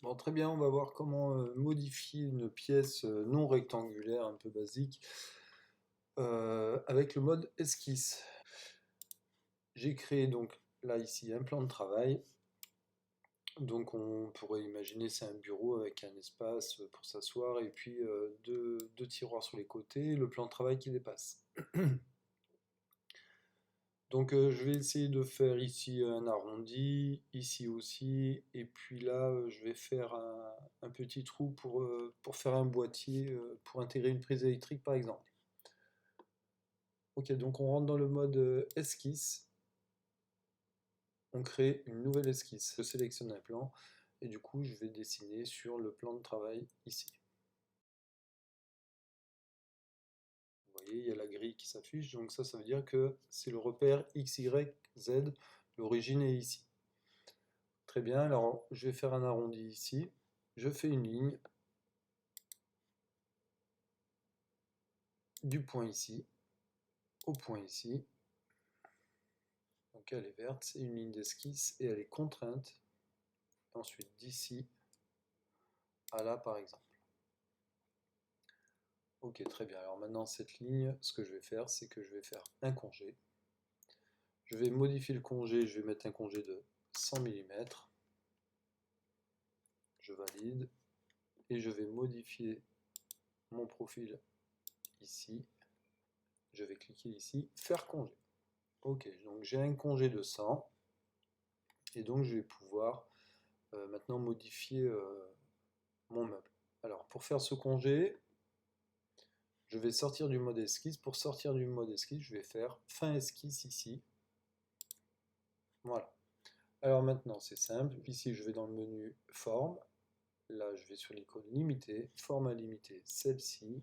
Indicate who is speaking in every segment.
Speaker 1: Bon, très bien, on va voir comment modifier une pièce non rectangulaire, un peu basique, avec le mode esquisse. J'ai créé donc là ici un plan de travail. Donc on pourrait imaginer c'est un bureau avec un espace pour s'asseoir et puis deux tiroirs sur les côtés, le plan de travail qui dépasse. Donc je vais essayer de faire ici un arrondi, ici aussi, et puis là je vais faire un petit trou pour faire un boîtier, pour intégrer une prise électrique par exemple. Ok, donc on rentre dans le mode esquisse, on crée une nouvelle esquisse. Je sélectionne un plan, et du coup je vais dessiner sur le plan de travail ici. Vous voyez, il y a la grille qui s'affiche, donc ça veut dire que c'est le repère X, Y, Z, l'origine est ici. Très bien, alors je vais faire un arrondi ici, je fais une ligne, du point ici, au point ici, donc elle est verte, c'est une ligne d'esquisse et elle est contrainte, ensuite d'ici à là par exemple. Ok, très bien, alors maintenant cette ligne, ce que je vais faire, c'est que je vais faire un congé, je vais modifier le congé, je vais mettre un congé de 100 mm, je valide, et je vais modifier mon profil ici, je vais cliquer ici, faire congé. Ok, donc j'ai un congé de 100, et donc je vais pouvoir maintenant modifier mon meuble. Alors pour faire ce congé, je vais sortir du mode esquisse. Pour sortir du mode esquisse, je vais faire fin esquisse ici. Voilà. Alors maintenant c'est simple, ici je vais dans le menu forme, là je vais sur l'icône limitée, forme à limiter, celle-ci.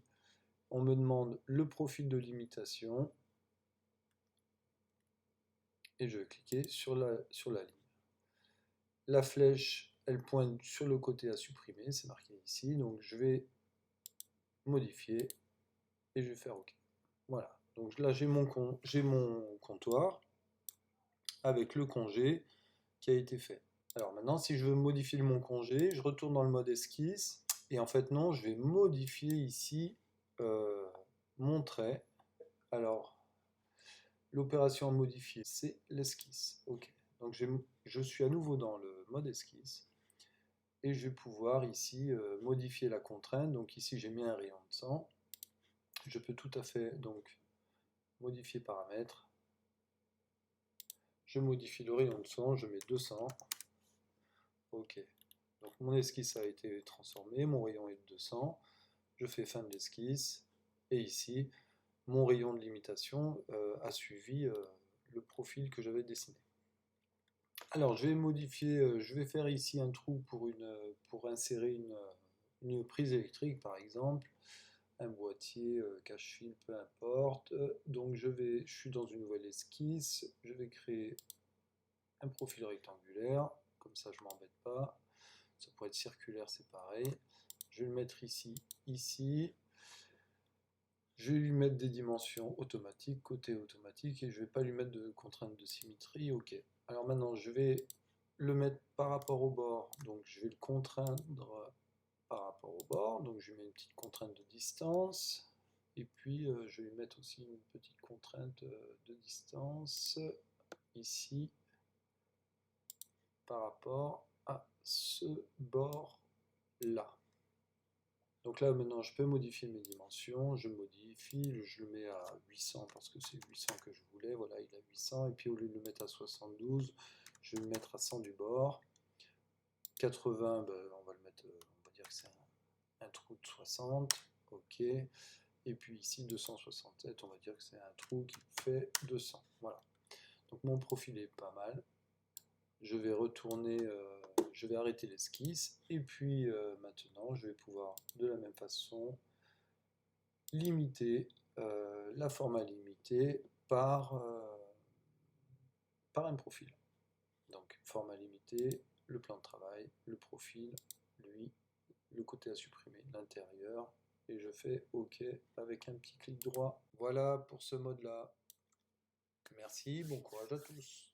Speaker 1: On me demande le profil de limitation, et je vais cliquer sur la ligne. La flèche, elle pointe sur le côté à supprimer, c'est marqué ici, donc je vais modifier et je vais faire OK. Voilà, donc là j'ai mon comptoir avec le congé qui a été fait. Alors maintenant, si je veux modifier mon congé, je retourne dans le mode esquisse, et en fait non, je vais modifier ici euh, mon trait. Alors, l'opération à modifier, c'est l'esquisse. OK, donc je suis à nouveau dans le mode esquisse. Et je vais pouvoir ici modifier la contrainte. Donc ici j'ai mis un rayon de 100. Je peux tout à fait donc modifier paramètres. Je modifie le rayon de 100, je mets 200. Ok. Donc mon esquisse a été transformée, mon rayon est de 200. Je fais fin de l'esquisse. Et ici, mon rayon de limitation a suivi le profil que j'avais dessiné. Alors je vais modifier, je vais faire ici un trou pour insérer une prise électrique par exemple. Un boîtier, cache-fil, peu importe. Donc je suis dans une nouvelle esquisse, je vais créer un profil rectangulaire, comme ça je ne m'embête pas. Ça pourrait être circulaire, c'est pareil. Je vais le mettre ici, ici. Je vais lui mettre des dimensions automatiques, côté automatique, et je ne vais pas lui mettre de contrainte de symétrie. Ok. Alors maintenant, je vais le mettre par rapport au bord, donc je vais le contraindre par rapport au bord, donc je lui mets une petite contrainte de distance, et puis je vais lui mettre aussi une petite contrainte de distance ici par rapport à ce bord là. Donc là maintenant je peux modifier mes dimensions, je modifie, je le mets à 800 parce que c'est 800 que je voulais, voilà il a 800, et puis au lieu de le mettre à 72, je vais le mettre à 100 du bord, 80, ben, on va le mettre, on va dire que c'est un trou de 60, ok, et puis ici 267, on va dire que c'est un trou qui fait 200, voilà. Donc mon profil est pas mal, je vais retourner, je vais arrêter l'esquisse, et puis maintenant je vais pouvoir de la même façon limiter la forme limitée par un profil. Donc format limité, le plan de travail, le profil, lui, le côté à supprimer, l'intérieur, et je fais OK avec un petit clic droit. Voilà pour ce mode-là. Merci, bon courage à tous.